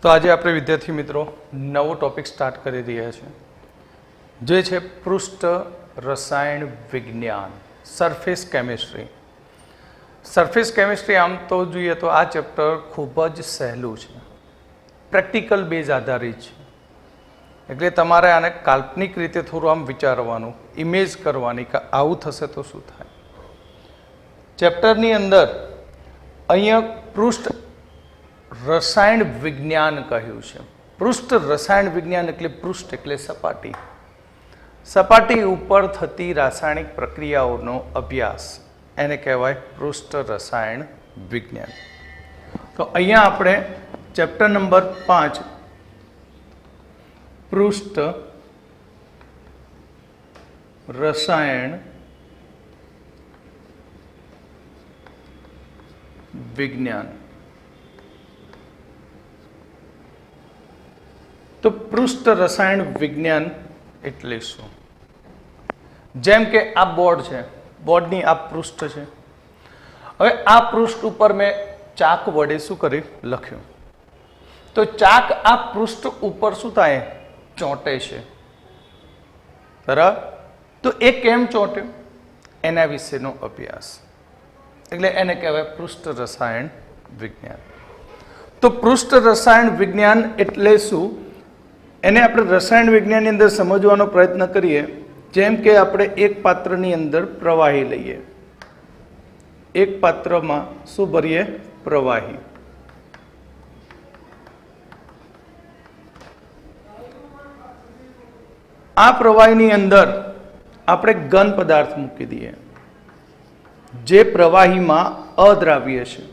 તો આજે આપણે વિદ્યાર્થી મિત્રો નવો ટોપિક સ્ટાર્ટ કરી રહ્યા છે, જે છે પૃષ્ઠ રસાયણ વિજ્ઞાન, સરફેસ કેમિસ્ટ્રી. સરફેસ કેમિસ્ટ્રી આમ તો જોઈએ તો આ ચેપ્ટર ખૂબ જ સહેલું છે, પ્રેક્ટિકલ બેઝ આધારિત છે. એટલે તમારે આને કાલ્પનિક રીતે થોડું આમ વિચારવાનું, ઇમેજ કરવાની કે આવું થશે તો શું થાય. ચેપ્ટરની અંદર અહીંયા પૃષ્ઠ રસાયણ વિજ્ઞાન કહ્યું છે. પૃષ્ઠ રસાયણ વિજ્ઞાન એટલે પૃષ્ઠ એટલે સપાટી, સપાટી ઉપર થતી રાસાયણિક પ્રક્રિયાઓનો અભ્યાસ, એને કહેવાય પૃષ્ઠ રસાયણ વિજ્ઞાન. તો અહીંયા આપણે ચેપ્ટર નંબર 5 પૃષ્ઠ રસાયણ વિજ્ઞાન. તો પૃષ્ઠ રસાયણ વિજ્ઞાન એટલે શું? જેમ કે આ બોર્ડ છે, બોર્ડની આ પૃષ્ઠ છે. હવે આ પૃષ્ઠ ઉપર મેં ચાક વડે શું કર્યું? લખ્યું. તો ચાક આ પૃષ્ઠ ઉપર શું થાય? ચોંટે છે. બરાબર? તો એ કેમ ચોંટ્યો? એના વિશેનો અભ્યાસ, એટલે એને કહેવાય પૃષ્ઠ રસાયણ વિજ્ઞાન. તો પૃષ્ઠ રસાયણ વિજ્ઞાન એટલે શું, એને આપણે રસાયણ વિજ્ઞાનની અંદર સમજવાનો પ્રયત્ન કરીએ. જેમ કે આપણે એક પાત્રની અંદર પ્રવાહી લઈએ, એક પાત્રમાં શું ભરીએ? પ્રવાહી. આ પ્રવાહીની અંદર આપણે ઘન પદાર્થ મૂકી દઈએ, જે પ્રવાહીમાં અદ્રાવ્ય છે.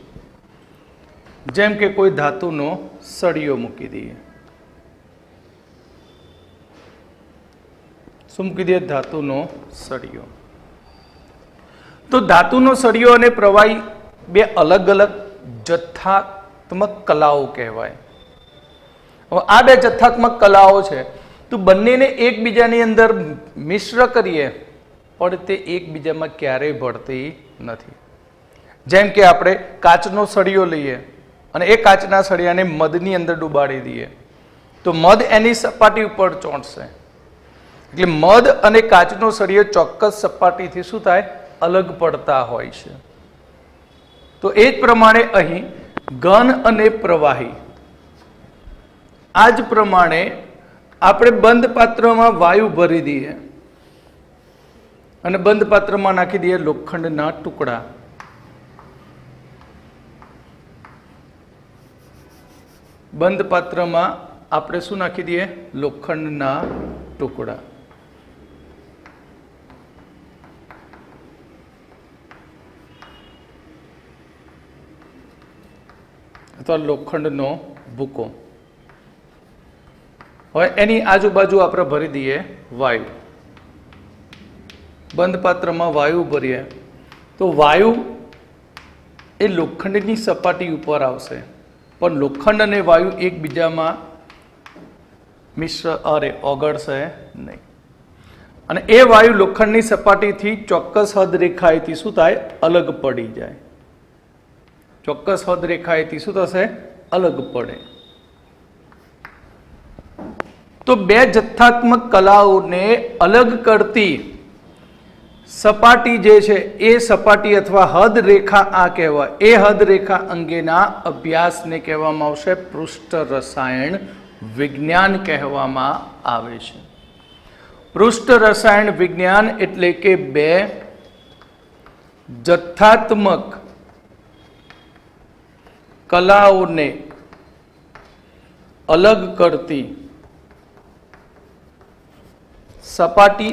જેમ કે કોઈ ધાતુનો સળિયો મૂકી દઈએ. શું મૂકી દઈએ? ધાતુનો સળિયો. તો ધાતુનો સળિયો અને પ્રવાહી બે અલગ અલગ જથ્થાત્મક કલાઓ કહેવાય. હવે આ બે જથ્થાત્મક કલાઓ છે, તો બંનેને એકબીજાની અંદર મિશ્ર કરીએ પણ તે એકબીજામાં ક્યારેય ભળતી નથી. જેમ કે આપણે કાચનો સળિયો લઈએ અને એ કાચના સળિયાને મધની અંદર ડુબાડી દઈએ, તો મધ એની સપાટી ઉપર ચોંટશે. એટલે મધ અને કાચનો સળિયો ચોક્કસ સપાટીથી શું થાય? અલગ પડતા હોય છે. તો એ જ પ્રમાણે અહીં ઘન અને પ્રવાહી, આ જ પ્રમાણે આપણે બંધ પાત્રમાં વાયુ ભરી દઈએ અને બંધ પાત્રમાં નાખી દઈએ લોખંડના ટુકડા. બંધ પાત્રમાં આપણે શું નાખી દઈએ? લોખંડના ટુકડા. અથવા લોખંડનો ભૂકો. હવે એની આજુબાજુ આપણે ભરી દઈએ વાયુ. બંધ પાત્રમાં વાયુ ભરીએ તો વાયુ એ લોખંડની સપાટી ઉપર આવશે, પણ લોખંડ અને વાયુ એકબીજામાં ઓગળશે નહીં. અને એ વાયુ લોખંડની સપાટીથી ચોક્કસ હદ રેખાએથી શું થાય? અલગ પડી જાય. ચોક્કસ હદ રેખાએથી શું થશે? અલગ પડે. તો બે જથ્થાત્મક કલાઓને અલગ કરતી સપાટી જે છે એ સપાટી અથવા હદ રેખા આ કહેવાય. એ હદ રેખા અંગેના અભ્યાસને કહેવામાં આવશે પૃષ્ઠ રસાયણ વિજ્ઞાન કહેવામાં આવે છે. પૃષ્ઠ રસાયણ વિજ્ઞાન એટલે કે બે જથ્થાત્મક કલાઓને અલગ કરતી સપાટી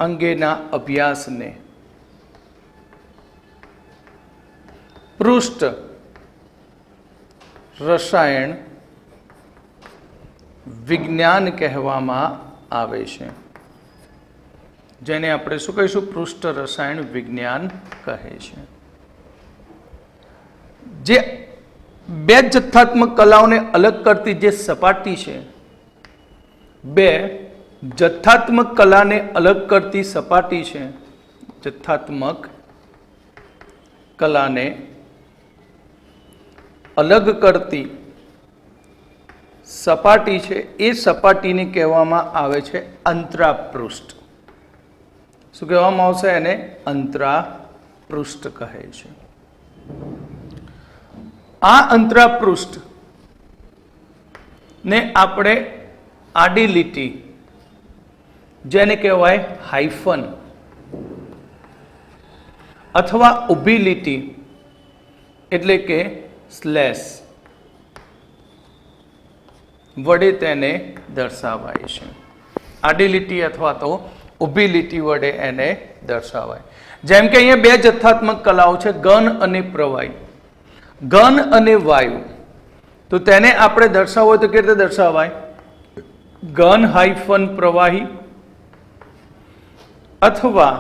અંગેના અભ્યાસને પૃષ્ઠ રસાયણ વિજ્ઞાન કહેવામાં આવે છે. જેને આપણે શું કહીશું? પૃષ્ઠ રસાયણ વિજ્ઞાન કહે છે. જે બે જથ્થાત્મક કલાઓને અલગ કરતી જે સપાટી છે, બે જથ્થાત્મક કલાને અલગ કરતી સપાટી છે, જથ્થાત્મક કલાને અલગ કરતી સપાટી છે એ સપાટીને કહેવામાં આવે છે અંતરાપૃષ્ઠ. શું કહેવામાં આવશે? એને અંતરાપૃષ્ઠ કહે છે. આ અંતરાપૃષ્ઠ ને આપણે આડી લીટી, જેને કહેવાય હાઇફન, અથવા ઊભી લીટી એટલે કે સ્લેશ વડે તેને દર્શાવાય છે. આડી લીટી અથવા તો ઊભી લીટી વડે એને દર્શાવાય. જેમ કે અહીંયા બે જથ્થાત્મક કલાઓ છે, ઘન અને પ્રવાહી. ઘન અને વાયુ, તો તેને આપણે દર્શાવવું હોય તો કેવી રીતે દર્શાવાય? ઘન હાઇફન પ્રવાહી અથવા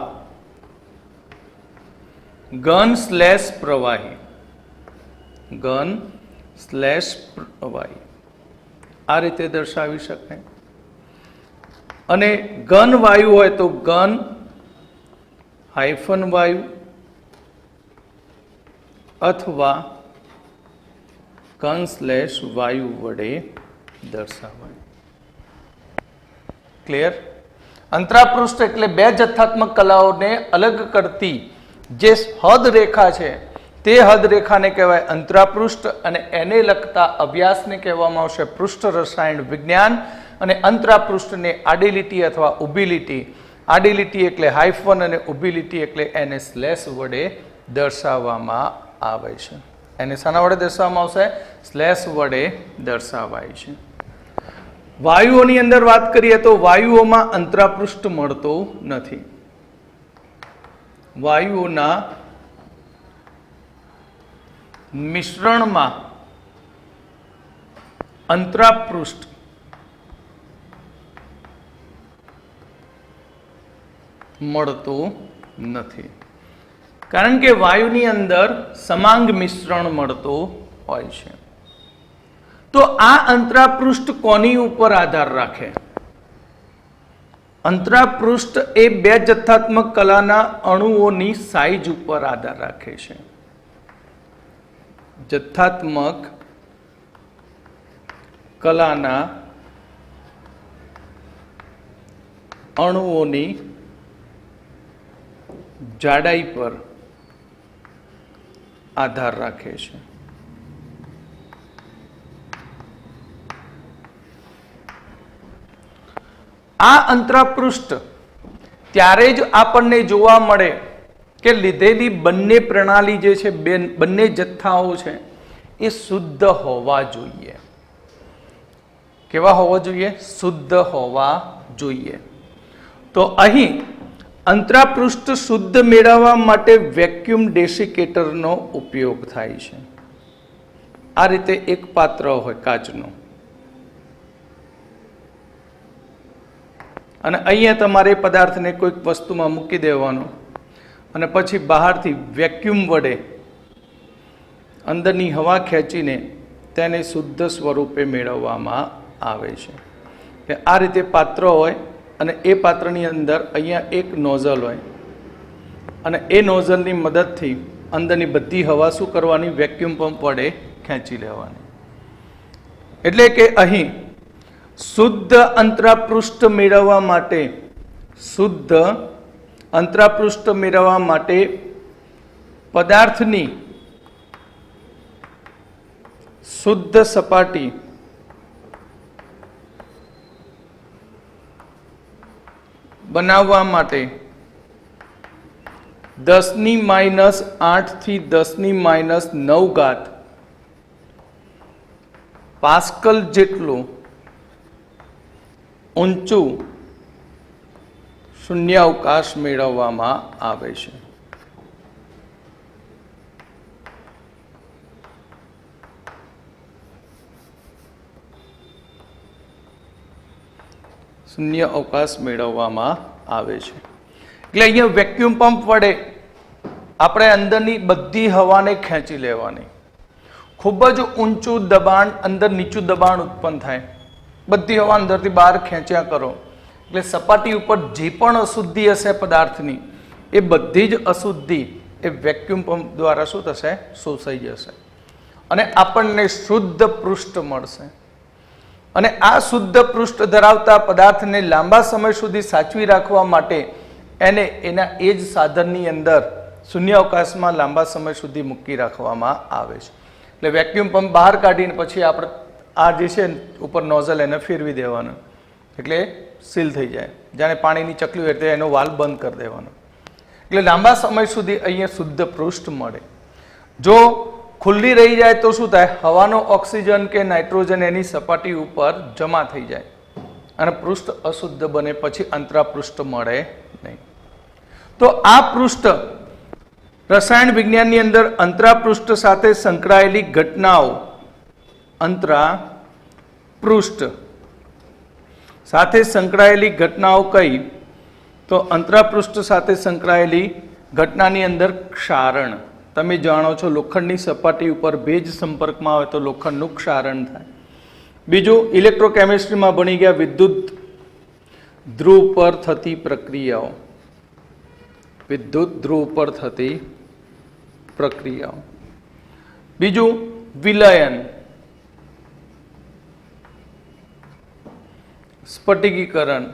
ઘન સ્લેશ પ્રવાહી. ઘન સ્લેશ પ્રવાહી આ રીતે દર્શાવી શકાય. અને ઘન વાયુ હોય તો ઘન હાઇફન વાયુ અથવા ઘન સ્લેશ વાયુ વડે દર્શાવાય. ક્લિયર? અંતરાપૃષ્ઠ એટલે બે જથ્થાત્મક કલાઓને અલગ કરતી જે હદ રેખા છે તે હદ રેખાને કહેવાય અંતરાપૃષ્ઠ, અને એને લગતા અભ્યાસને કહેવામાં આવશે પૃષ્ઠ રસાયણ વિજ્ઞાન. અને અંતરાપૃષ્ઠને આડી લીટી અથવા ઊભી લીટી, આડી લીટી એટલે હાઇફન અને ઊભી લીટી એટલે એને સ્લેશ વડે દર્શાવવામાં આવે છે. એને શાના વડે દર્શાવવામાં આવશે? સ્લેશ વડે દર્શાવાય છે. વાયુઓની અંદર વાત કરીએ તો વાયુઓમાં અંતરાપૃષ્ઠ મળતો નથી. વાયુઓના મિશ્રણમાં અંતરાપૃષ્ઠ મળતું નથી, કારણ કે વાયુની અંદર સમાંગ મિશ્રણ મળતું હોય છે. તો આ અંતરાપૃષ્ઠ કોની ઉપર આધાર રાખે? અંતરાપૃષ્ઠ એ બે જથ્થાત્મક કલાના અણુઓની સાઈઝ ઉપર આધાર રાખે છે. જથ્થાત્મક કલાના અણુઓની જાડાઈ પર આધાર રાખે છે. આ અંતરાપૃષ્ઠ ત્યારે જ આપણને જોવા મળે કે લીધેલી બંને પ્રણાલી જે છે, બંને જથ્થાઓ છે એ શુદ્ધ હોવા જોઈએ. કેવા હોવા જોઈએ? શુદ્ધ હોવા જોઈએ. તો અહીં અંતરાપૃષ્ઠ શુદ્ધ મેળવવા માટે વેક્યુમ ડેસિકેટરનો ઉપયોગ થાય છે. આ રીતે એક પાત્ર હોય કાચનું, અને અહીંયા તમારે પદાર્થને કોઈક વસ્તુમાં મૂકી દેવાનો, અને પછી બહારથી વેક્યુમ વડે અંદરની હવા ખેંચીને તેને શુદ્ધ સ્વરૂપે મેળવવામાં આવે છે. કે આ રીતે પાત્ર હોય, અને એ પાત્રની અંદર અહીંયા એક નોઝલ હોય, અને એ નોઝલની મદદથી અંદરની બધી હવા શું કરવાની? વેક્યુમ પંપ વડે ખેંચી લેવાની. એટલે કે અહીં શુદ્ધ અંતરાપૃષ્ઠ મેળવવા માટે, શુદ્ધ અંતરાપૃષ્ઠ મેળવવા માટે પદાર્થની શુદ્ધ સપાટી બનાવવા માટે 10⁻8 થી 10⁻9 પાસ્કલ જેટલું ઊંચું શૂન્યાવકાશ મેળવવામાં આવે છે. શૂન્ય અવકાશ મેળવવામાં આવે છે. એટલે અહીંયા વેક્યુમ પંપ વડે આપણે અંદરની બધી હવાને ખેંચી લેવાની. ખૂબ જ ઊંચું દબાણ, અંદર નીચું દબાણ ઉત્પન્ન થાય, બધી હવા અંદરથી બહાર ખેંચ્યા કરો એટલે સપાટી ઉપર જે પણ અશુદ્ધિ હશે પદાર્થની, એ બધી જ અશુદ્ધિ એ વેક્યુમ પંપ દ્વારા શું થશે? શોષાઈ જશે અને આપણને શુદ્ધ પૃષ્ઠ મળશે. અને આ શુદ્ધ પૃષ્ઠ ધરાવતા પદાર્થને લાંબા સમય સુધી સાચવી રાખવા માટે એને એના એ જ સાધનની અંદર શૂન્યાવકાશમાં લાંબા સમય સુધી મૂકી રાખવામાં આવે છે. એટલે વેક્યુમ પંપ બહાર કાઢીને પછી આપણે આ જે છે ઉપર નોઝલ એને ફેરવી દેવાનો, એટલે સીલ થઈ જાય. જાણે પાણીની ચકલી હોય તો એનો વાલ્વ બંધ કરી દેવાનો. એટલે લાંબા સમય સુધી અહીંયા શુદ્ધ પૃષ્ઠ મળે. જો ખુલ્લી રહી જાય તો શું થાય? હવાનો ઓક્સિજન કે નાઇટ્રોજન એની સપાટી ઉપર જમા થઈ જાય અને પૃષ્ઠ અશુદ્ધ બને, પછી અંતરા પૃષ્ઠ મળે નહીં. તો આ પૃષ્ઠ રસાયણ વિજ્ઞાનની અંદર અંતરા પૃષ્ઠ સાથે સંકળાયેલી ઘટનાઓ, અંતરા પૃષ્ઠ સાથે સંકળાયેલી ઘટનાઓ કઈ? તો અંતરા પૃષ્ઠ સાથે સંકળાયેલી ઘટનાની અંદર ક્ષારણ. તમે જાણો છો લોખંડની સપાટી ઉપર ભેજ સંપર્કમાં આવે તો લોખંડનું ક્ષારણ થાય. બીજું, ઇલેક્ટ્રોકેમિસ્ટ્રીમાં ભણી ગયા વિદ્યુત ધ્રુવ પર થતી પ્રક્રિયાઓ. વિદ્યુત ધ્રુવ પર થતી પ્રક્રિયાઓ. બીજું, વિલયન, સ્ફટિકીકરણ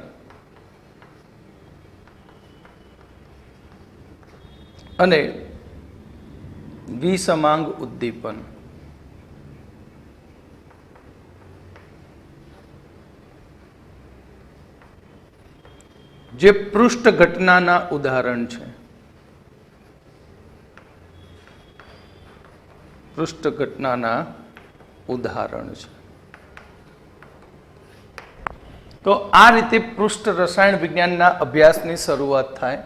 અને વિસમાંગ ઉદ્દીપન. જે પૃષ્ઠ ઘટનાના ઉદાહરણ છે. પૃષ્ઠ ઘટનાના ઉદાહરણ છે. તો આ રીતે પૃષ્ઠ રસાયણ વિજ્ઞાનના અભ્યાસની શરૂઆત થાય.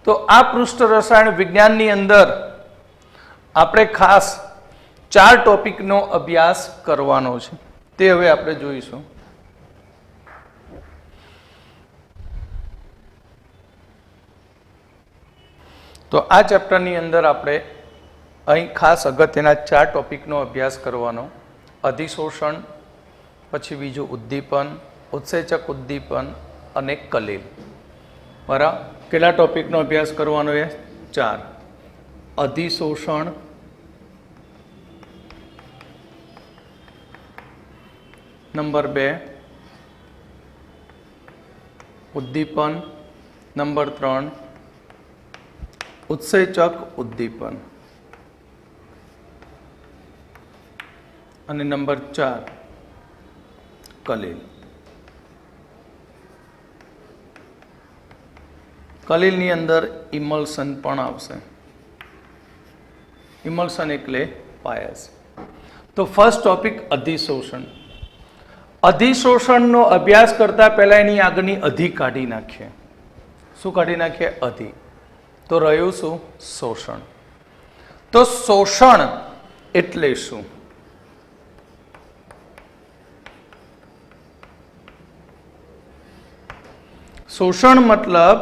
તો આ પૃષ્ઠ રસાયણ વિજ્ઞાનની અંદર આપણે ખાસ 4 ટોપિકનો અભ્યાસ કરવાનો છે. તે હવે આપણે જોઈશું. તો આ ચેપ્ટરની અંદર આપણે અહીં ખાસ અગત્યના 4 ટોપિકનો અભ્યાસ કરવાનો. અધિશોષણ, પછી બીજું ઉદ્દીપન, ઉત્સેચક ઉદ્દીપન અને કલીલ. બરાબર, કેટલા ટોપિકનો અભ્યાસ કરવાનો છે? 4. અધિશોષણ, નંબર 2 ઉદ્દીપન, નંબર 3 ઉત્સેચક ઉદ્દીપન અને નંબર 4 કલીલ. કલીલની અંદર ઇમલ્શન પણ આવશે. ઇમલ્શન એટલે પાયસ. તો ફર્સ્ટ ટોપિક અધિશોષણ. અધિશોષણનો અભ્યાસ કરતા પહેલા એની આગળની અધિ કાઢી નાખીએ. શું કાઢી નાખીએ? અધિ. તો રહ્યું શું? શોષણ. તો શોષણ એટલે શું? શોષણ મતલબ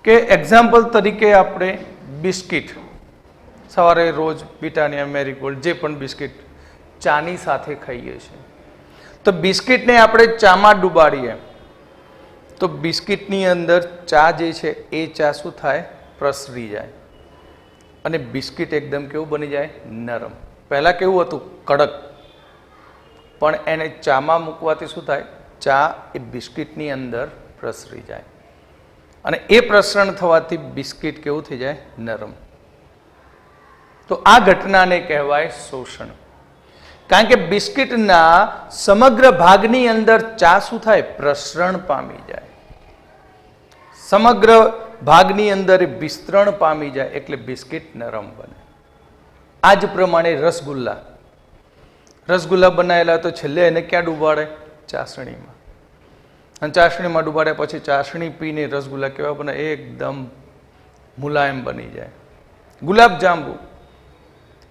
કે એક્ઝામ્પલ તરીકે આપણે બિસ્કિટ સવારે રોજ બ્રિટાનિયા, મેરીગોલ્ડ જે પણ બિસ્કિટ ચાની સાથે ખાઈએ છીએ. તો બિસ્કિટને આપણે ચામાં ડુબાડીએ તો બિસ્કિટની અંદર ચા જે છે એ ચા શું થાય? પ્રસરી જાય અને બિસ્કિટ એકદમ કેવું બની જાય? નરમ. પહેલાં કેવું હતું? કડક. પણ એને ચામાં મૂકવાથી શું થાય? ચા એ બિસ્કિટની અંદર પ્રસરી જાય અને એ પ્રસરણ થવાથી બિસ્કિટ કેવું થઈ જાય? નરમ. તો આ ઘટનાને કહેવાય શોષણ. કારણ કે બિસ્કિટના સમગ્ર ભાગની અંદર ચા શું થાય? પ્રસરણ પામી જાય. સમગ્ર ભાગની અંદર વિસ્તરણ પામી જાય એટલે બિસ્કિટ નરમ બને. આ જ પ્રમાણે રસગુલ્લા. રસગુલ્લા બનાવેલા તો છેલ્લે એને ક્યાં ડૂબાડે? ચાસણીમાં. અને ચાસણીમાં ડૂબાડ્યા પછી ચાસણી પીને રસગુલ્લા કેવા બને? એકદમ મુલાયમ બની જાય. ગુલાબ જાંબુ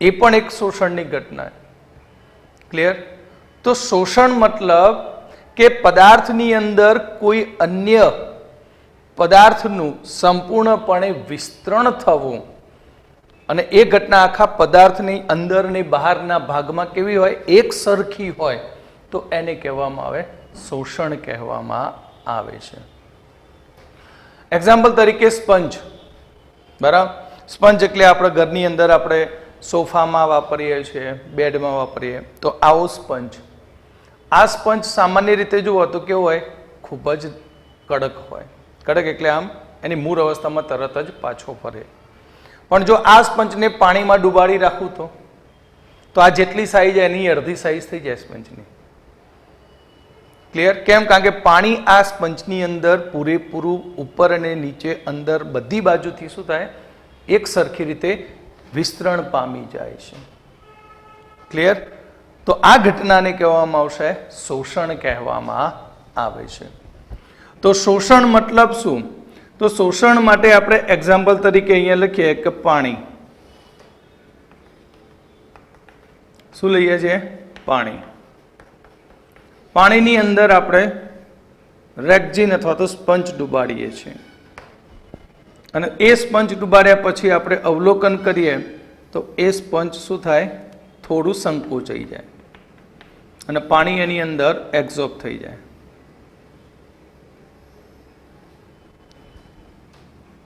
એ પણ એક શોષણની ઘટના. ક્લિયર? તો શોષણ મતલબ કે પદાર્થની અંદર કોઈ અન્ય પદાર્થનું સંપૂર્ણપણે વિસ્તરણ થવું અને એ ઘટના આખા પદાર્થની અંદર અને બહારના ભાગમાં કેવી હોય? એક સરખી હોય તો એને કહેવામાં આવે શોષણ કહેવામાં આવે છે. એક્ઝામ્પલ તરીકે સ્પંજ. બરાબર, સ્પંજ એટલે આપણે ઘરની અંદર આપણે સોફામાં વાપરીએ છીએ, બેડમાં વાપરીએ, તો આવો સ્પંજ. આ સ્પંજ સામાન્ય રીતે જુઓ તો કેવો હોય, ખૂબ જ કડક હોય. કડક એટલે આમ એની મૂળ અવસ્થામાં તરત જ પાછો ફરે. પણ જો આ સ્પંજને પાણીમાં ડુબાડી રાખું તો આ જેટલી સાઈઝ એની અડધી સાઈઝ થઈ જાય સ્પંજની. ક્લિયર? કેમ? કારણ કે પાણી આ સ્પંજની અંદર પૂરેપૂરું ઉપર અને નીચે અંદર બધી બાજુથી શું થાય, એક સરખી રીતે વિસ્તરણ પામી જાય છે. ક્લિયર? તો આ ઘટનાને કહેવામાં આવશે શોષણ કહેવામાં આવે છે. તો શોષણ મતલબ શું? તો શોષણ માટે આપણે એક્ઝામ્પલ તરીકે અહીંયા લખીએ કે પાણી. શું લઈએ છીએ? પાણી. પાણીની અંદર આપણે રેક્ઝિન અથવા તો સ્પંજ ડુબાડીએ છીએ અને એ સ્પંજ ડુબાડ્યા પછી આપણે અવલોકન કરીએ તો એ સ્પંજ શું થાય, થોડું સંકોચાઈ જાય અને પાણી એની અંદર એબ્ઝોર્બ થઈ જાય.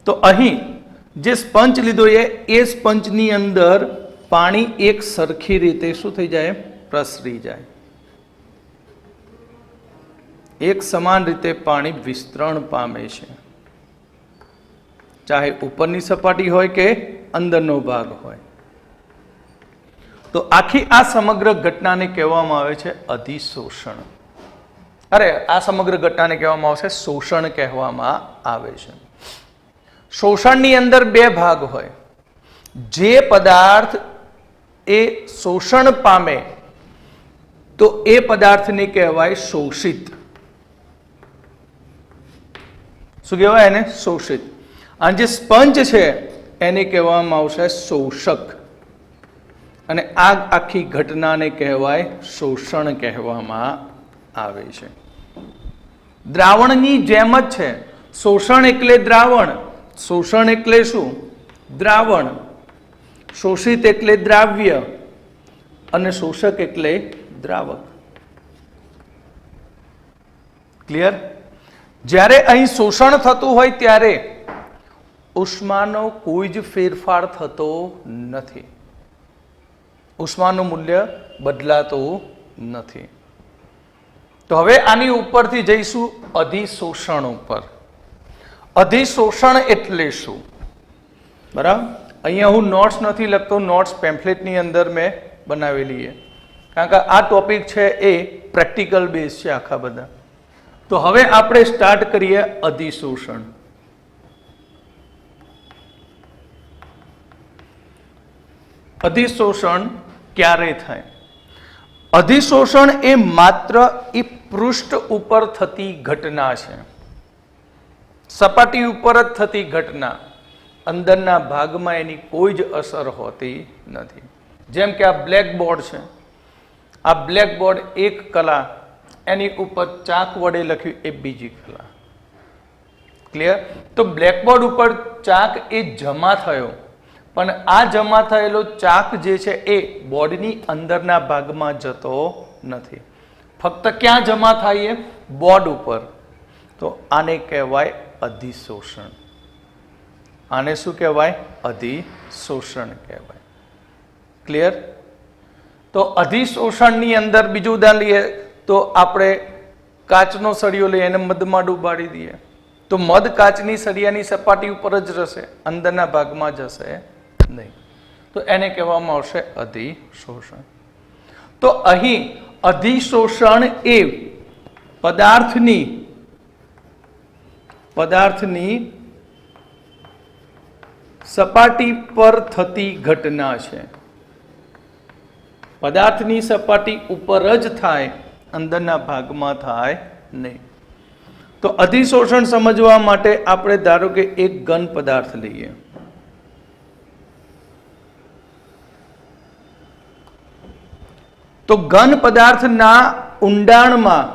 તો અહીં જે સ્પંજ લીધો એ સ્પંજની અંદર પાણી એક સરખી રીતે શું થઈ જાય, પ્રસરી જાય. એક સમાન રીતે પાણી વિસ્તરણ પામે છે, ચાહે ઉપરની સપાટી હોય કે અંદરનો ભાગ હોય. તો આખી આ સમગ્ર ઘટનાને કહેવામાં આવે છે અધિશોષણ. આ સમગ્ર ઘટનાને કહેવામાં આવશે શોષણ કહેવામાં આવે છે. શોષણની અંદર બે ભાગ હોય. જે પદાર્થ એ શોષણ પામે તો એ પદાર્થને કહેવાય શોષિત. શું કહેવાય એને? શોષિત. અને જે સ્પંજ છે એને કહેવામાં આવશે શોષક. અને આ આખી ઘટનાને કહેવાય શોષણ કહેવામાં આવે છે. દ્રાવણની જેમ જ છે. શોષણ એટલે દ્રાવણ. શોષણ એટલે શું? દ્રાવણ. શોષિત એટલે દ્રાવ્ય અને શોષક એટલે દ્રાવક. ક્લિયર? જ્યારે અહીં શોષણ થતું હોય ત્યારે ઉષ્માનો કોઈ જ ફેરફાર થતો નથી. ઉષ્માનું મૂલ્ય બદલાતું નથી. તો હવે આની ઉપરથી જઈશું અધિશોષણ ઉપર. અધિશોષણ એટલે શું? બરાબર? અહીંયા હું નોટ્સ નથી લખતો, નોટ્સ પેમ્ફલેટની અંદર મેં બનાવેલી છે, કારણ કે આ ટોપિક છે એ પ્રેક્ટિકલ બેઝ છે આખા બધા. તો હવે આપણે સ્ટાર્ટ કરીએ અધિશોષણ. અધિશોષણ ક્યારે થાય? અધિશોષણ એ માત્ર એ પૃષ્ઠ ઉપર થતી ઘટના છે, સપાટી ઉપર જ થતી ઘટના. અંદરના ભાગમાં એની કોઈ જ અસર હોતી નથી. જેમ કે આ બ્લેકબોર્ડ છે. આ બ્લેકબોર્ડ એક કલા, એની ઉપર ચાક વડે લખ્યું એ બીજી કલા. ક્લિયર? તો બ્લેકબોર્ડ ઉપર ચાક એ જમા થયો, પણ આ જમા થયેલો ચાક જે છે એ બોર્ડની અંદરના ભાગમાં જતો નથી. ફક્ત ક્યાં જમા થાય? બોર્ડ ઉપર. તો આને કહેવાય અધિશોષણ. આને શું કહેવાય? અધિશોષણ કહેવાય. ક્લિયર? તો અધિશોષણની અંદર બીજું ઉદાહરણ લઈએ તો આપણે કાચનો સળિયો લઈએ, એને મધમાં ડૂબાડી દઈએ તો મધ કાચની સળિયાની સપાટી ઉપર જ રહેશે, અંદરના ભાગમાં જશે નહીં. તો એને કહેવામાં આવશે અધિશોષણ. તો અહીં અધિશોષણ એ પદાર્થની સપાટી પર થતી ઘટના છે. પદાર્થની સપાટી ઉપર જ થાય, અંદરના ભાગમાં થાય નહીં. તો અધિશોષણ સમજવા માટે આપણે ધારો કે એક ઘન પદાર્થ લઈએ. તો ઘન પદાર્થના ઊંડાણમાં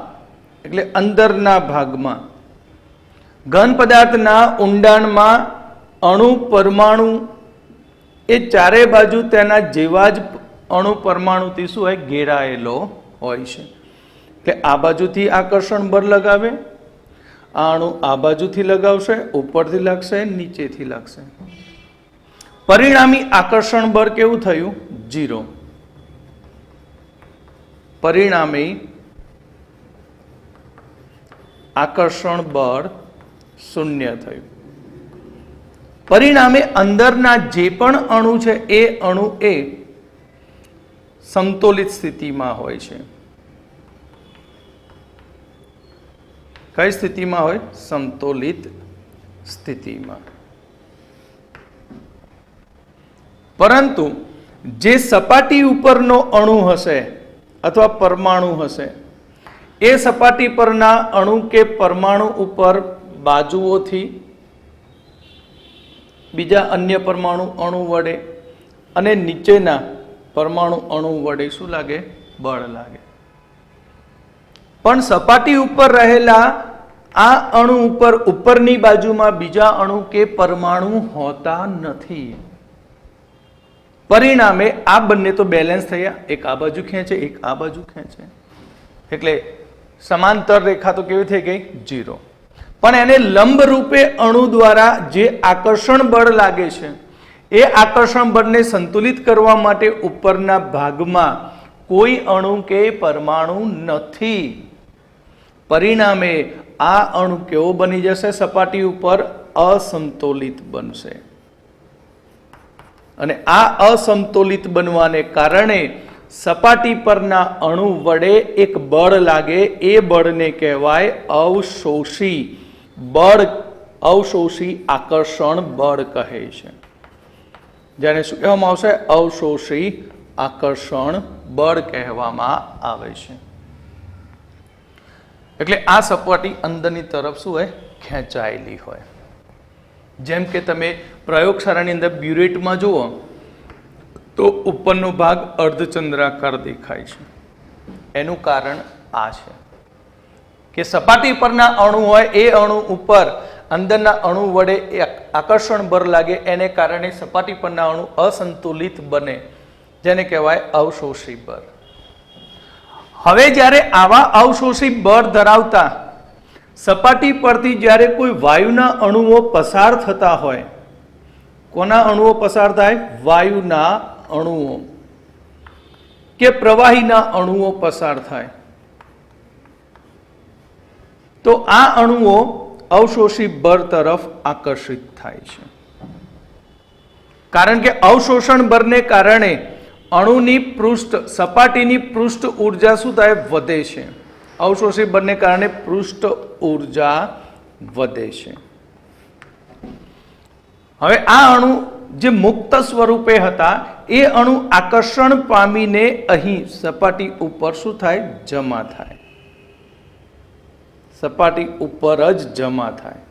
એટલે અંદરના ભાગમાં, ઘન પદાર્થના ઊંડાણમાં અણુ પરમાણુ એ ચારે બાજુ તેના જેવા જ અણુ પરમાણુથી શું હોય? ઘેરાયેલો હોય છે. એટલે આ બાજુથી આકર્ષણ બળ લગાવે, આ અણુ આ બાજુથી લગાવશે, ઉપરથી લાગશે, નીચેથી લાગશે. પરિણામી આકર્ષણ બળ કેવું થયું? 0. પરિણામી આકર્ષણ બળ 0 થયું. પરિણામે અંદરના જે પણ અણુ છે એ અણુ એ સમતોલિત સ્થિતિમાં હોય છે. કઈ સ્થિતિમાં હોય? સમતોલિત સ્થિતિમાં. પરંતુ જે સપાટી ઉપરનો અણુ હશે અથવા પરમાણુ હશે, એ સપાટી પરના અણુ કે પરમાણુ ઉપર બાજુઓથી બીજા અન્ય પરમાણુ અણુ વડે અને નીચેના પરમાણુ અણુ વડે શું લાગે? બળ લાગે. પણ સપાટી ઉપર રહેલા આ અણુ ઉપર ઉપરની બાજુમાં બીજા અણુ કે પરમાણુ હોતા નથી. પરિણામે આ બંને તો બેલેન્સ થયા, એક આ બાજુ ખેંચે, એક આ બાજુ ખેંચે, એટલે સમાંતર રેખા તો કેવી થઈ ગઈ? 0. પણ એને લંબ રૂપે અણુ દ્વારા જે આકર્ષણ બળ લાગે છે એ આકર્ષણ બળને સંતુલિત કરવા માટે ઉપરના ભાગમાં કોઈ અણુ કે પરમાણુ નથી. પરિણામે આ અણુ કેવો બની જશે? સપાટી ઉપર અસંતુલિત બનશે. અને આ અસંતુલિત બનવાને કારણે સપાટી પરના અણુ વડે એક બળ લાગે, એ બળને કહેવાય અવશોષી બળ, અવશોષી આકર્ષણ બળ કહે છે. જેને શું કહેવામાં આવશે? અવશોષી આકર્ષણ બળ કહેવામાં આવે છે. એટલે આ સપાટી અંદરની તરફ શું હોય? ખેંચાયેલી હોય. જેમ કે તમે પ્રયોગશાળાની અંદર બ્યુરેટમાં જુઓ તો ઉપરનો ભાગ અર્ધચંદ્રાકાર દેખાય છે. એનું કારણ આ છે કે સપાટી પરના અણુ હોય એ અણુ ઉપર અંદરના અણુ વડે આકર્ષણ બળ લાગે, એને કારણે સપાટી પરના અણુ અસંતુલિત બને, જેને કહેવાય અવશોષી બળ. હવે જ્યારે આવા અવશોષી બળ ધરાવતા સપાટી પરથી જ્યારે કોઈ વાયુના અણુઓ પસાર થતા હોય, કોના અણુઓ પસાર થાય? વાયુના અણુઓ કે પ્રવાહીના અણુઓ પસાર થાય, તો આ અણુઓ અવશોષી બળ તરફ આકર્ષિત થાય છે. કારણ કે અવશોષણ બળને કારણે અણુની પૃષ્ઠ, સપાટીની પૃષ્ઠ ઉર્જા શું થાય? વધે છે. અવશોષી બળને કારણે પૃષ્ઠ ઉર્જા વધે છે. હવે આ અણુ જે મુક્ત સ્વરૂપે હતા એ અણુ આકર્ષણ પામીને અહીં સપાટી ઉપર શું થાય? જમા થાય. સપાટી ઉપર જ જમા થાય.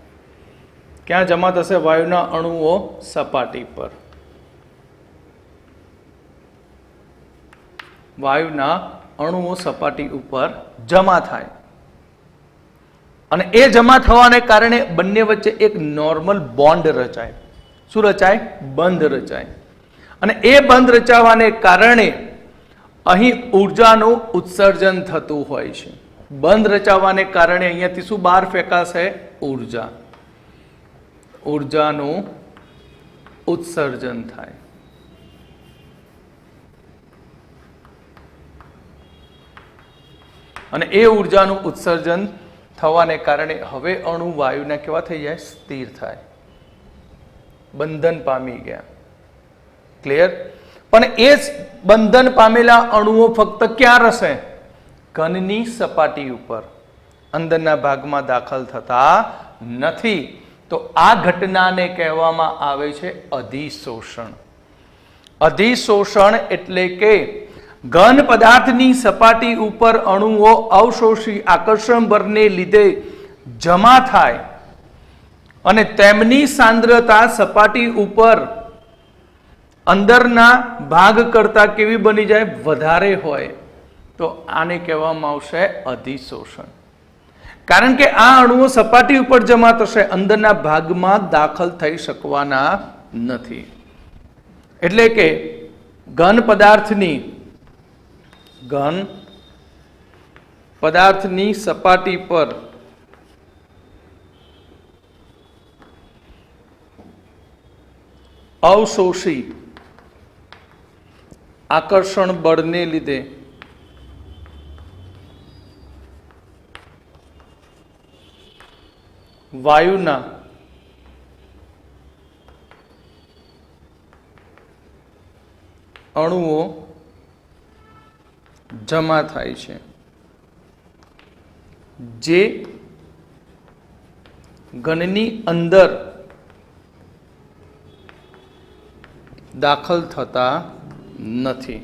ક્યાં જમા થશે? વાયુના અણુઓ સપાટી પર. વાયુના અણુઓ સપાટી ઉપર જમા થાય અને એ જમા થવાને કારણે બંને વચ્ચે એક નોર્મલ બોન્ડ રચાય. શું રચાય? બંધ રચાય. અને એ બંધ રચાવાને કારણે અહીં ઉર્જાનું ઉત્સર્જન થતું હોય છે. બંધ રચાવાને કારણે અહીંયાથી શું બહાર ફેંકાશે? ઉર્જા. ઉર્જાનું ઉત્સર્જન થાય. અને એ ઉર્જાનું ઉત્સર્જન થવાને કારણે હવે અણુ વાયુના કેવા થઈ જાય? સ્થિર થાય, બંધન પામી ગયા. ક્લિયર? પણ એ બંધન પામેલા અણુઓ ફક્ત ક્યાં રહેશે? ઘનની સપાટી ઉપર, અંદરના ભાગમાં દાખલ થતા નથી. તો આ ઘટનાને કહેવામાં આવે છે અધિશોષણ. અધિશોષણ એટલે કે ઘન પદાર્થની સપાટી ઉપર અણુઓ અવશોષી આકર્ષણ બળને લીધે જમા થાય અને તેમની સાંદ્રતા સપાટી ઉપર અંદરના ભાગ કરતા કેવી બની જાય? વધારે હોય. તો આને કહેવામાં આવશે અધિશોષણ. કારણ કે આ અણુઓ સપાટી ઉપર જમા થશે, અંદરના ભાગમાં દાખલ થઈ શકવાના નથી. એટલે કે ઘન પદાર્થની સપાટી પર અવશોષી આકર્ષણ બળને લીધે વાયુના અણુઓ જમા થાય છે, જે ઘનની અંદર દાખલ થતા નથી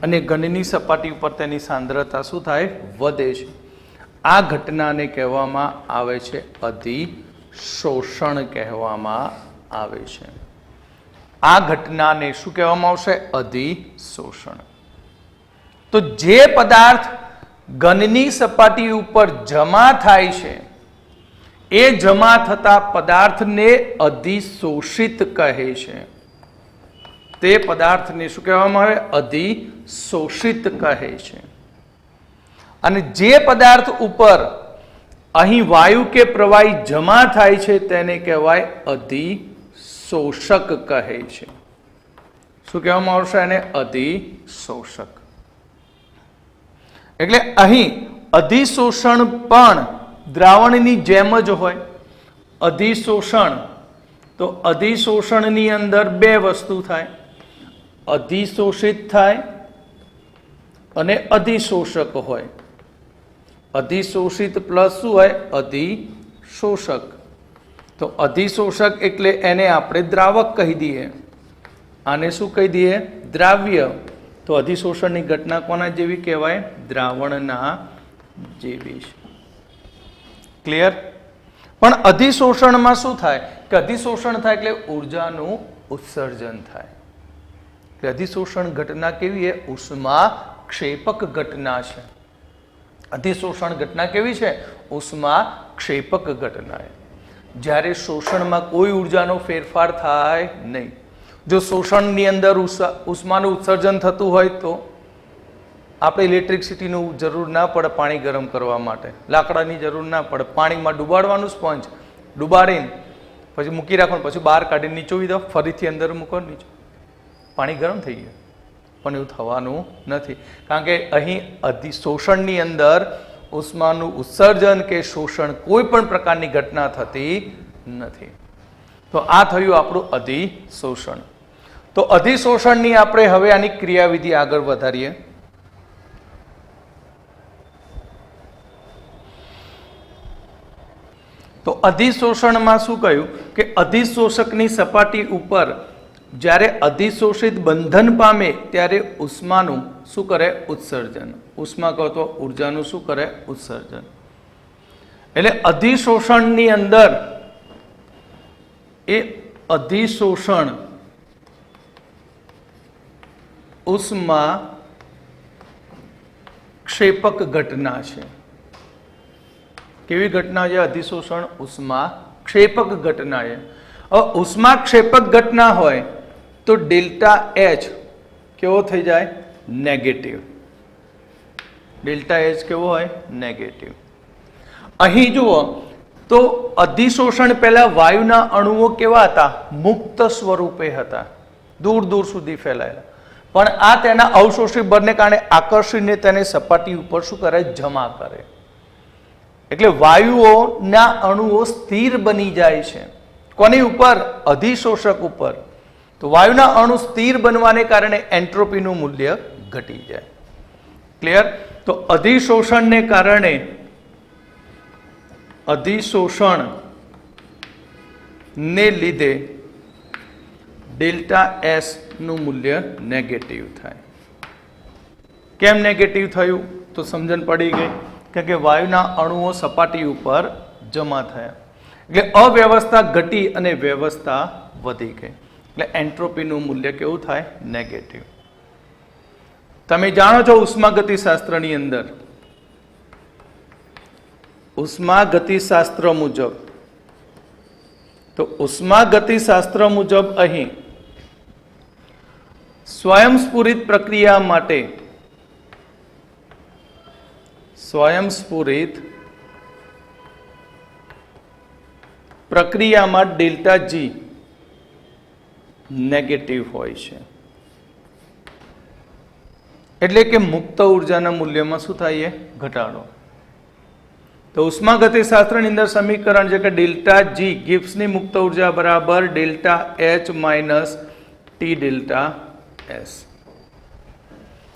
અને ઘનની સપાટી ઉપર તેની સાંદ્રતા શું થાય? વધે છે. આ ઘટનાને કહેવામાં આવે છે અધિશોષણ કહેવામાં આવે છે. આ ઘટનાને શું કહેવામાં આવશે? અધિશોષણ. તો જે પદાર્થ ઘનની સપાટી ઉપર જમા થાય છે એ જમા થતા પદાર્થને અધિશોષિત કહે છે. તે પદાર્થને શું કહેવામાં આવે? અધિશોષિત કહે છે. અને જે પદાર્થ ઉપર અહીં વાયુ કે પ્રવાહી જમા થાય છે તેને કહેવાય અધિશોષક કહે છે. શું કહેવામાં આવશે એને? અધિશોષક. એટલે અહીં અધિશોષણ પણ દ્રાવણની જેમ જ હોય. અધિશોષણ તો અધિશોષણની અંદર બે વસ્તુ થાય, અધિશોષિત થાય અને અધિશોષક હોય. અધિશોષિત પ્લસ શું હોય? અધિશોષક. તો અધિશોષક એટલે એને આપણે દ્રાવક કહી દઈએ, આને શું કહી દઈએ? દ્રાવ્ય. તો અધિશોષણની ઘટના કોના જેવી કહેવાય? દ્રાવણના જેવી. ક્લિયર? પણ અધિશોષણમાં શું થાય કે અધિશોષણ થાય એટલે ઉર્જાનું ઉત્સર્જન થાય. એટલે અધિશોષણ ઘટના કેવી છે? ઉષ્મા ક્ષેપક ઘટના છે. અધિશોષણ ઘટના કેવી છે? ઉષ્મા ક્ષેપક ઘટના. જ્યારે શોષણમાં કોઈ ઉર્જાનો ફેરફાર થાય નહીં. જો શોષણની અંદર ઉષ્માનું ઉત્સર્જન થતું હોય તો આપણે ઇલેક્ટ્રિસિટીનું જરૂર ના પડે પાણી ગરમ કરવા માટે, લાકડાની જરૂર ના પડે, પાણીમાં ડુબાડવાનું સ્પંજ ડુબાડીને પછી મૂકી રાખવાનું, પછી બહાર કાઢીને નીચોવી દો, ફરીથી અંદર મૂકો, નીચો, પાણી ગરમ થઈ ગયું. પણ એવું થવાનું નથી, કારણ કે અહીં અધિશોષણની અંદર ઉષ્માનું ઉત્સર્જન કે શોષણ કોઈ પણ પ્રકારની ઘટના થતી નથી. તો આ થયું આપણું અધિશોષણ. તો અધિશોષણની આપણે હવે આની ક્રિયાવિધિ આગળ વધારીએ. તો અધિશોષણમાં શું કહ્યું કે અધિશોષકની સપાટી ઉપર જ્યારે અધિશોષિત બંધન પામે ત્યારે ઉષ્માનું શું કરે? ઉત્સર્જન. ઉષ્મા કહો તો ઉર્જાનું શું કરે? ઉત્સર્જન. એટલે અધિશોષણની અંદર એ અધિશોષણ ઉષ્મા ક્ષેપક ઘટના છે. કેવી ઘટના છે? અધિશોષણ ઉષ્મા ક્ષેપક ઘટના છે. ઉષ્મા ક્ષેપક ઘટના હોય તો ડેલ્ટા એચ કેવો થઈ જાય? નેગેટિવ. ડેલ્ટા એચ કેવો હોય? નેગેટિવ. અહીં જુઓ તો અધિશોષણ પહેલા વાયુના અણુઓ કેવા હતા? મુક્ત સ્વરૂપે હતા, દૂર દૂર સુધી ફેલાયેલા. પણ આ તેના અવશોષી બળને કારણે આકર્ષીને તેને સપાટી ઉપર શું કરે? જમા કરે. એટલે વાયુઓના અણુઓ સ્થિર બની જાય છે. કોની ઉપર? અધિશોષક ઉપર. તો વાયુના અણુ સ્થિર બનવાને કારણે એન્ટ્રોપીનું મૂલ્ય ઘટી જાય. ક્લિયર? તો અધિશોષણને કારણે અધિશોષણ ને લીધે ડેલ્ટા એસ નું મૂલ્ય નેગેટિવ થાય. કેમ નેગેટિવ થયું? તો સમજણ પડી ગઈ, કારણ કે વાયુના અણુઓ સપાટી ઉપર જમા થયા એટલે અવ્યવસ્થા ઘટી અને વ્યવસ્થા વધી ગઈ. એટલે એન્ટ્રોપીનું મૂલ્ય કેવું થાય? નેગેટિવ. તમે જાણો છો ઉષ્માગતિશાસ્ત્રની અંદર ઉષ્માગતિશાસ્ત્ર મુજબ, તો ઉષ્માગતિશાસ્ત્ર મુજબ અહીં સ્વયંસ્ફુરિત પ્રક્રિયા માટે સ્વયંસ્ફુરિત પ્રક્રિયામાં ડેલ્ટા જી નેગેટિવ હોય છે. એટલે કે મુક્ત ઉર્જાના મૂલ્યમાં શું થાય? ઘટાડો. તો ઉષ્માગતિશાસ્ત્રની અંદર સમીકરણ છે કે ડેલ્ટા જી ગિબ્સની મુક્ત ઉર્જા બરાબર delta H minus T delta S.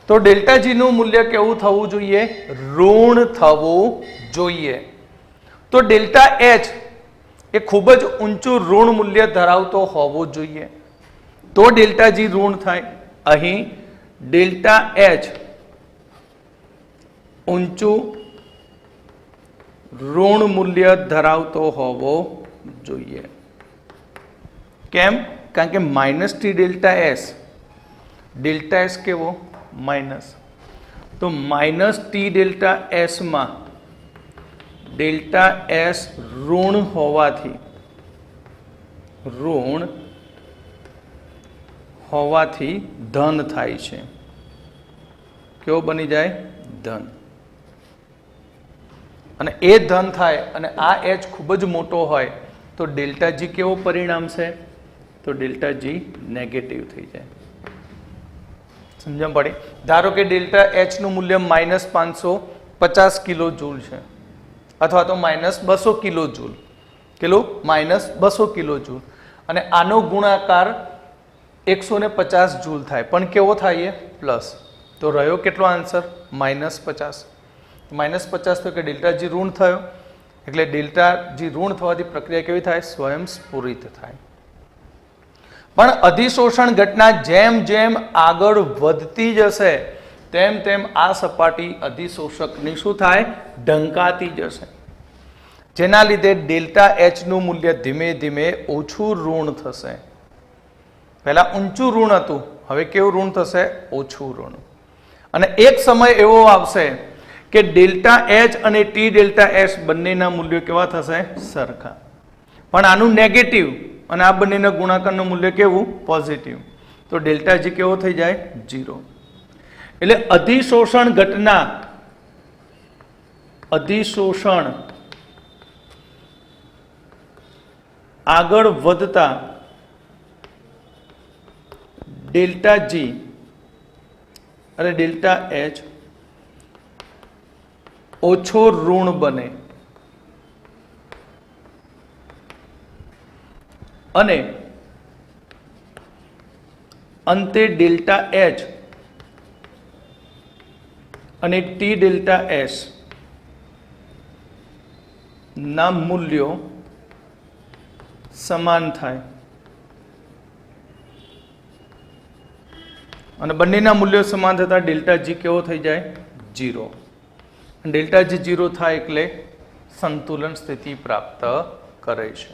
તો ડેલ્ટા જી નું મૂલ્ય કેવું થવું જોઈએ? ઋણ થવું જોઈએ. તો ડેલ્ટા એચ એ ખૂબ જ ઊંચું ઋણ મૂલ્ય ધરાવતો હોવો જોઈએ, તો ડેલ્ટા જી ઋણ થાય. અહીં ડેલ્ટા એચ ઊંચું ઋણ મૂલ્ય ધરાવતો હોવો જોઈએ. કેમ? કારણ કે minus T delta S, delta S કેવો? માઇનસ. તો માઇનસ ટી ડેલ્ટા એસમાં ડેલ્ટા એસ ઋણ હોવાથી ધન થાય છે. કેવો બની જાય? ધન. અને એ ધન થાય અને આ એચ ખૂબ જ મોટો હોય તો ડેલ્ટા જી કેવો પરિણામ છે? તો ડેલ્ટા જી નેગેટિવ થઈ જાય. સમજણ પડી? ધારો કે ડેલ્ટા એચ નું મૂલ્ય માઇનસ 550 કિલો જૂલ છે અથવા તો માઇનસ 200 કિલો જૂલ. કેટલું? Minus 200 kilo joule. અને આનો ગુણાકાર 150 જૂલ થાય, પણ કેવો થાય? પ્લસ. તો રહ્યો કેટલો આન્સર? માઇનસ 50. માઇનસ 50 તો કે ડેલ્ટા જી ઋણ થયો, એટલે ડેલ્ટા જી ઋણ થવાથી પ્રક્રિયા કેવી થાય? સ્વયં સ્ફુરિત થાય. પણ અધિશોષણ ઘટના જેમ જેમ આગળ વધતી જશે તેમ તેમ આ સપાટી અધિશોષકની શું થાય? ઢંકાતી જશે. જેના લીધે ડેલ્ટા એચ નું મૂલ્ય ધીમે ધીમે ઓછું ઋણ થશે. પહેલા ઊંચું ઋણ હતું, હવે કેવું ઋણ થશે? ઓછું ઋણ. અને એક સમય એવો આવશે કે ડેલ્ટા એચ અને ટી ડેલ્ટા એસ બંનેના મૂલ્યો કેવા થશે? સરખા. પણ આનું નેગેટિવ અને આ બંનેના ગુણાકારનું મૂલ્ય કેવું? પોઝિટિવ. તો ડેલ્ટા જી કેવો થઈ જાય? 0. એટલે અધિશોષણ ઘટના, અધિશોષણ આગળ વધતા ડેલ્ટા જી અને ડેલ્ટા એચ ઓછો ઋણ બને અને અંતે ડેલ્ટા એચ અને ટી ડેલ્ટા એસ ના મૂલ્યો સમાન થાય. અને બંનેના મૂલ્યો સમાન થતા ડેલ્ટા જી કેવો થઈ જાય? 0. ડેલ્ટા જી 0 થાય એટલે સંતુલન સ્થિતિ પ્રાપ્ત કરે છે.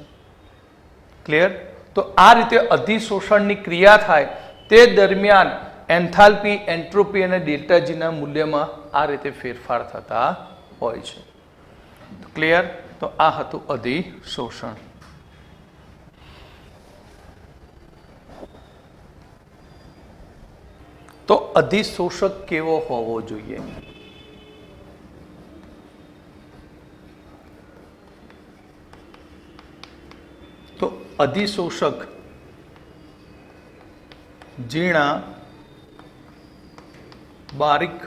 ક્લિયર? તો આ રીતે અધિશોષણની ક્રિયા થાય તે દરમિયાન એન્થાલ્પી, એન્ટ્રોપી અને ડેલ્ટા જીના મૂલ્યમાં આ રીતે ફેરફાર થતા હોય છે. ક્લિયર? તો આ હતું અધિશોષણ. તો અધિશોષક કેવો હોવો જોઈએ? તો અધિશોષક ઝીણા, બારીક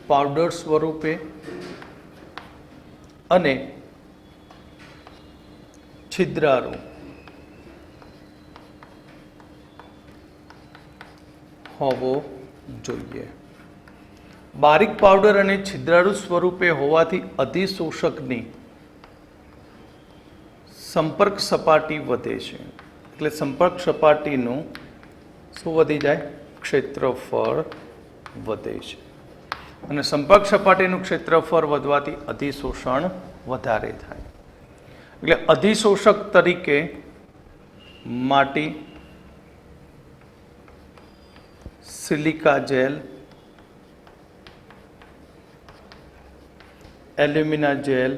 પાવડર સ્વરૂપે અને છિદ્રાળુ હોવો જોઈએ. બારીક પાવડર અને છિદ્રાળુ સ્વરૂપે હોવાથી અધિશોષકની સંપર્ક સપાટી વધે છે. એટલે સંપર્ક સપાટીનું શું વધી જાય? ક્ષેત્રફળ વધે છે. અને સંપર્ક સપાટીનું ક્ષેત્રફળ વધવાથી અધિશોષણ વધારે થાય. એટલે અધિશોષક તરીકે માટી, silica gel, alumina gel,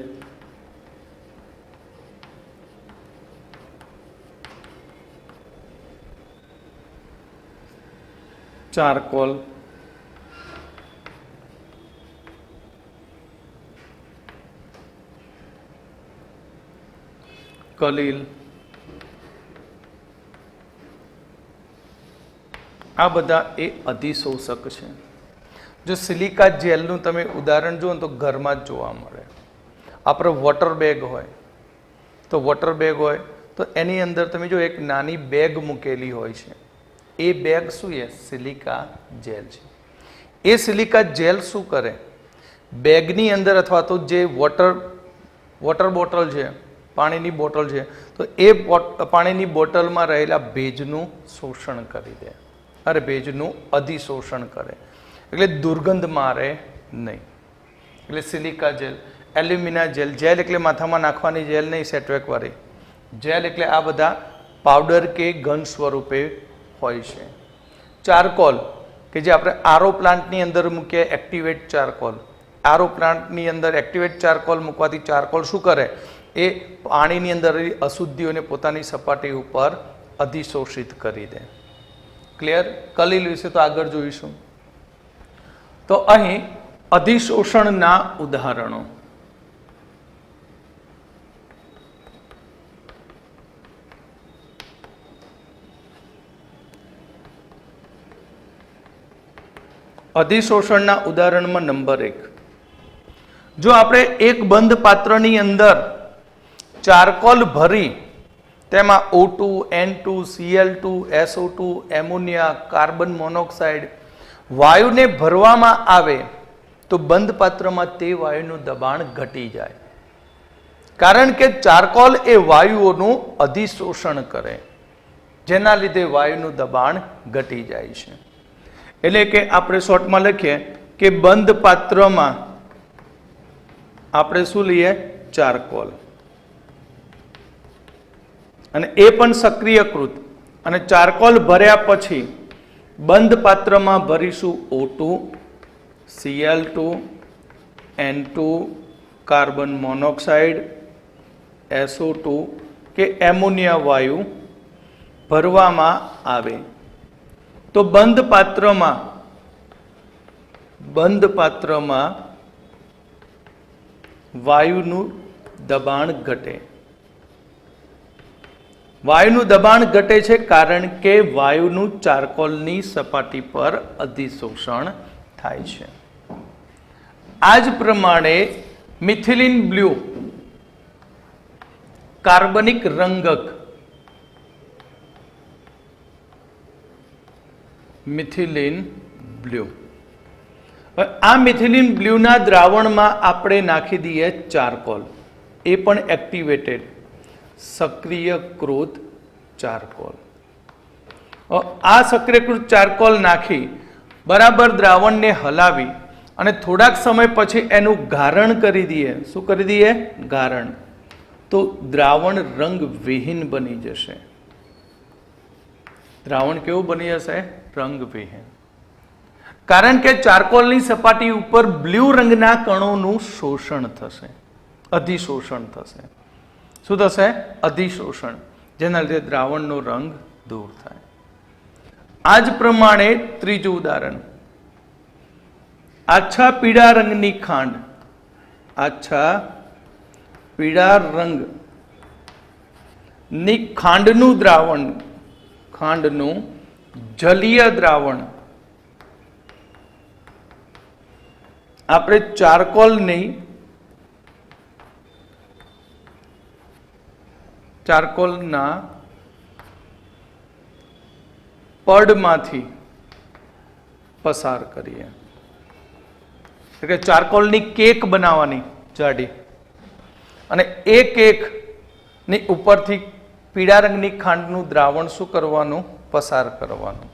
charcoal, કલીલ, આ બધા એ અધિશોષક છે. જો સિલિકા જેલનું તમે ઉદાહરણ જુઓ તો ઘરમાં જ જોવા મળે. આપણે વોટર બેગ હોય તો એની અંદર તમે જો એક નાની બેગ મૂકેલી હોય છે. એ બેગ શું છે? સિલિકા જેલ છે. એ સિલિકા જેલ શું કરે? બેગની અંદર અથવા તો જે વોટર બોટલ છે, પાણીની બોટલ છે, તો એ પાણીની બોટલમાં રહેલા ભેજનું શોષણ કરી દે, ભેજનું અધિશોષણ કરે, એટલે દુર્ગંધ મારે નહીં. એટલે silica gel, alumina gel, gel એટલે માથામાં નાખવાની જેલ નહીં, સેટવેક વાળી જેલ, એટલે આ બધા પાવડર કે ઘન સ્વરૂપે હોય છે. ચારકોલ કે જે આપણે આરો પ્લાન્ટની અંદર મૂકીએ, એક્ટિવેટ ચારકોલ. આરો પ્લાન્ટની અંદર એક્ટિવેટ ચારકોલ મૂકવાથી ચારકોલ શું કરે? એ પાણીની અંદર અશુદ્ધિઓને પોતાની સપાટી ઉપર અધિશોષિત કરી દે. ક્લિયર? કલીલ વિશે તો આગળ જોઈશું. તો અહીં અધિશોષણના ઉદાહરણો. અધિશોષણના ઉદાહરણમાં નંબર 1, જો આપણે એક બંધ પાત્રની અંદર ચારકોલ ભરી તેમાં O2, N2, Cl2, SO2, ammonia, carbon monoxide વાયુને ભરવામાં આવે તો બંધ પાત્રમાં તે વાયુનું દબાણ ઘટી જાય. કારણ કે ચારકોલ એ વાયુઓનું અધિશોષણ કરે, જેના લીધે વાયુનું દબાણ ઘટી જાય છે. એટલે કે આપણે શોર્ટમાં લખીએ કે બંધ પાત્રમાં આપણે શું લઈએ? ચારકોલ, અને એ પણ સક્રિયકૃત. અને ચારકોલ ભર્યા પછી બંધ પાત્રમાં ભરીશું O2, Cl2, N2, carbon monoxide, SO2 કે એમોનિયા વાયુ ભરવામાં આવે તો બંધ પાત્રમાં વાયુનું દબાણ ઘટે. વાયુનું દબાણ ઘટે છે કારણ કે વાયુનું ચારકોલની સપાટી પર અધિશોષણ થાય છે. આ જ પ્રમાણે મિથિલિન બ્લુ કાર્બનિક રંગક, મિથિલિન બ્લુ, આ મિથિલિન બ્લુના દ્રાવણમાં આપણે નાખી દઈએ ચારકોલ. એ પણ એક્ટિવેટેડ સક્રિયકૃત ચારકોલ. આ સક્રિયકૃત ચારકોલ નાખી બરાબર દ્રાવણને હલાવી અને થોડાક સમય પછી એનું ગારણ કરી દઈએ. શું કરી દઈએ? ગારણ. તો દ્રાવણ રંગવિહીન બની જશે. દ્રાવણ કેવું બની જશે? રંગવિહીન. કારણ કે ચારકોલની સપાટી ઉપર બ્લુ રંગના કણોનું શોષણ થશે, અધિશોષણ થશે. શું થશે? અધિશોષણ, જેના લીધે દ્રાવણનો રંગ દૂર થાય. આ જ પ્રમાણે ત્રીજું ઉદાહરણ, આછા પીળા રંગની ખાંડ, આછા પીળા રંગની ખાંડનું દ્રાવણ, ખાંડનું જલીય દ્રાવણ આપણે ચારકોલના પડમાંથી પસાર કરીએ. એટલે ચારકોલની કેક બનાવવાની જાડી, અને એ કેકની ઉપરથી પીળા રંગની ખાંડનું દ્રાવણ શું કરવાનું? પસાર કરવાનું.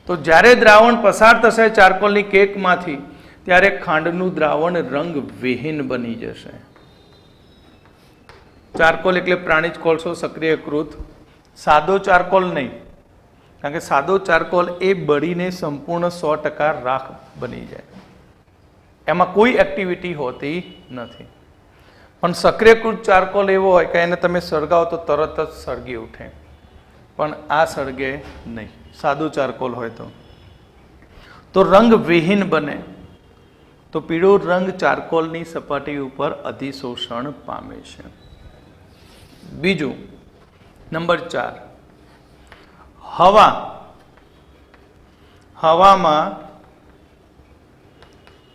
તો જ્યારે દ્રાવણ પસાર થશે ચારકોલની કેકમાંથી, ત્યારે ખાંડનું દ્રાવણ રંગવિહીન બની જશે. ચારકોલ એટલે પ્રાણીજ કોલસો સક્રિયકૃત, સાદો ચારકોલ નહીં. કારણ કે સાદો ચારકોલ એ બળીને સંપૂર્ણ 100% રાખ બની જાય, એમાં કોઈ એક્ટિવિટી હોતી નથી. પણ સક્રિયકૃત ચારકોલ એવો હોય કે એને તમે સળગાવો તો તરત જ સળગી ઉઠે, પણ આ સળગે નહીં. સાદું ચારકોલ હોય તો રંગવિહીન બને. તો પીળો રંગ ચારકોલની સપાટી ઉપર અધિશોષણ પામે છે. બીજું નંબર 4, હવા હવામાં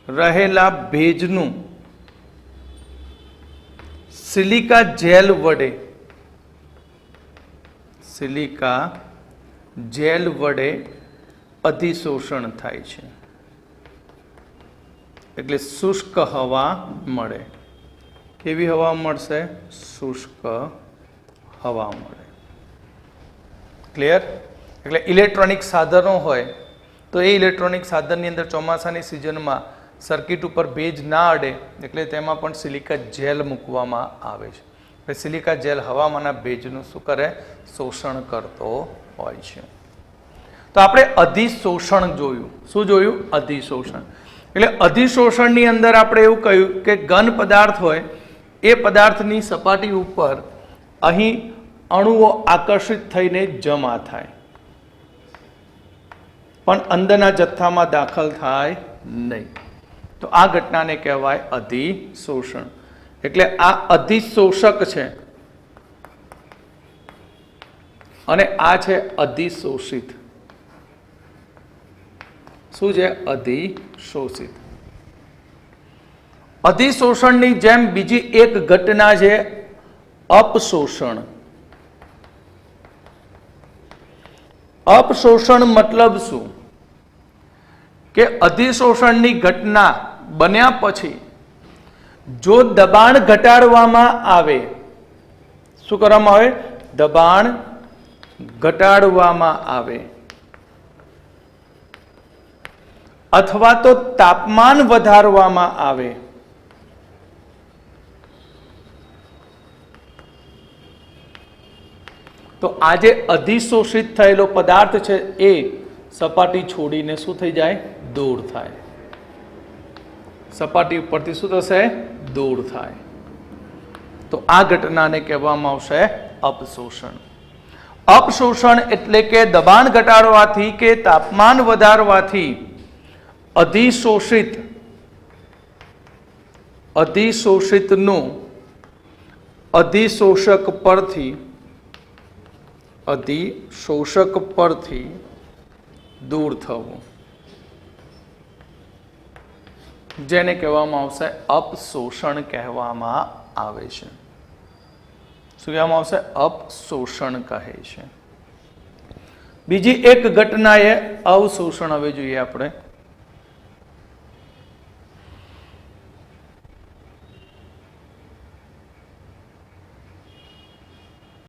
રહેલા ભેજનું સિલિકા જેલ વડે અધિશોષણ થાય છે, એટલે શુષ્ક હવા મળે. કેવી હવા મળશે? શુષ્ક હવા મળે. ક્લિયર? એટલે ઇલેક્ટ્રોનિક સાધનો હોય તો એ ઇલેક્ટ્રોનિક સાધનની અંદર ચોમાસાની સિઝનમાં સર્કિટ ઉપર ભેજ ના અડે એટલે તેમાં પણ સિલિકા જેલ મૂકવામાં આવે છે. એટલે સિલિકા જેલ હવામાંના ભેજનું શું કરે? શોષણ કરતો હોય છે. તો આપણે અધિશોષણ જોયું. શું જોયું? અધિશોષણ. એટલે અધિશોષણની અંદર આપણે એવું કહ્યું કે ઘન પદાર્થ હોય એ પદાર્થની સપાટી ઉપર અહીં અણુઓ આકર્ષિત થઈને જમા થાય પણ અંદરના જથ્થામાં દાખલ થાય નહીં. તો આ ઘટનાને કહેવાય અધિશોષણ. એટલે આ અધિશોષક છે અને આ છે અધિશોષિત. શું છે? અધિશોષિત. અધિશોષણની જેમ બીજી એક ઘટના છે અપશોષણ. અપશોષણ મતલબ શું? કે અધિશોષણની ઘટના બન્યા પછી જો દબાણ ઘટાડવામાં આવે, શું કરવામાં આવે? દબાણ ઘટાડવામાં આવે અથવા તો તાપમાન વધારવામાં આવે તો આ જે અધિશોષિત થયેલો પદાર્થ છે એ સપાટી છોડીને શું થઈ જાય? દૂર થાય. સપાટી ઉપરથી શું થશે? દૂર થાય. તો આ ઘટનાને કહેવામાં આવશે અપશોષણ. અપશોષણ એટલે કે દબાણ ઘટાડવાથી કે તાપમાન વધારવાથી અધિશોષિતનું અધિશોષક પરથી દૂર થવું, જેને કહેવામાં આવશે અપશોષણ કહેવામાં આવે છે. શું કહેવામાં આવશે? અપશોષણ કહે છે. બીજી એક ઘટના એ અવશોષણ. હવે જોઈએ આપણે